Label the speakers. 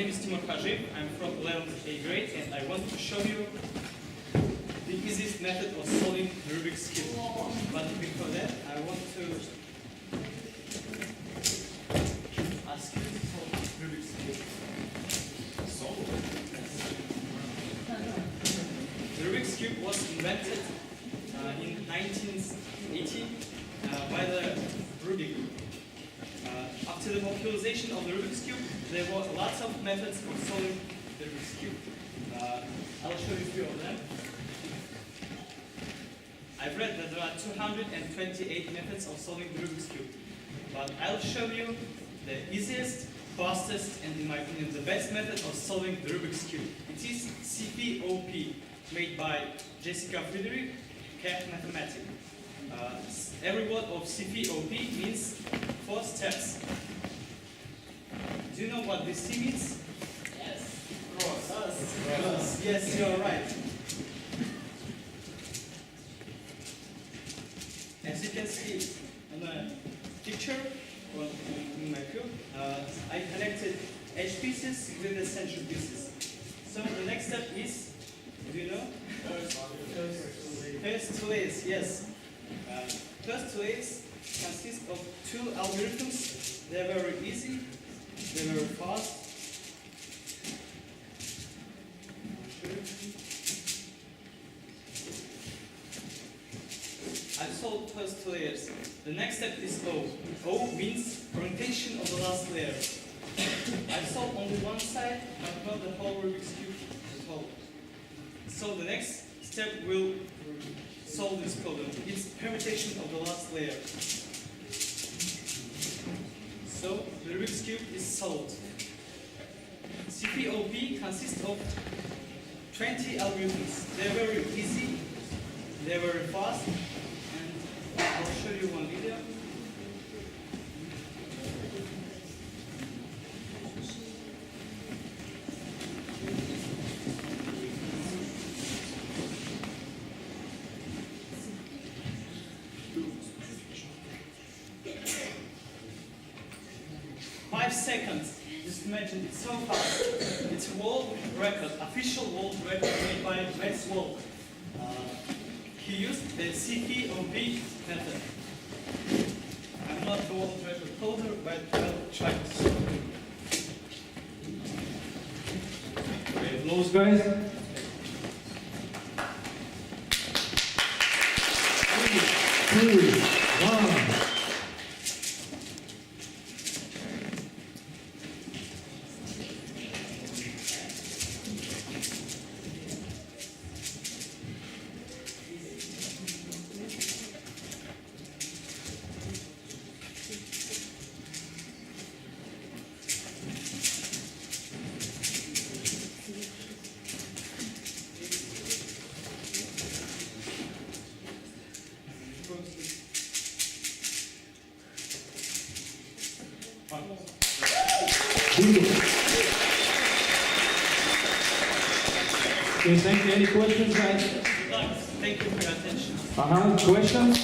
Speaker 1: name is Timur Khajib. I'm from 11th A grade, and I want to show you the easiest method of solving Rubik's Cube. But before that, I want to ask you to solve Rubik's Cube. The Rubik's Cube was invented in 1980 by the Rubik Group. After the popularization of the Rubik's Cube, there were lots of methods of solving the Rubik's Cube. I'll show you a few of them. I've read that there are 228 methods of solving the Rubik's Cube, but I'll show you the easiest, fastest, and in my opinion the best method of solving the Rubik's Cube. It is CPOP, made by Jessica Friedrich, Cat Mathematics. Every word of CPOP means 4 steps. Do you know what this C means?
Speaker 2: Yes.
Speaker 1: Cross. Yes, you're right. As you can see on the picture, in my cube, I connected edge pieces with the center pieces. So the next step is, do you know? First two layers, yes. First two layers consist of 2 algorithms. They're very easy, they're very fast. I've solved first 2 layers. The next step is O. O means permutation of the last layer. I've solved only one side, but not the whole Rubik's Cube at all. So the next step will solve this problem. It's permutation of the last layer. So the Rubik's Cube is solved. CPOP consists of 20 algorithms. They're very easy, they're very fast, and I'll show you one video. Five seconds. Just imagine, it's so fast. It's a world record, official world record made by Max Wolf. He used the CPOP method. I'm not the world record holder, but I'll try to solve it.
Speaker 3: Okay, applause, guys. 3, 2, 1. Okay, thank you. Any questions, guys?
Speaker 1: Thank you for your attention.
Speaker 3: Questions?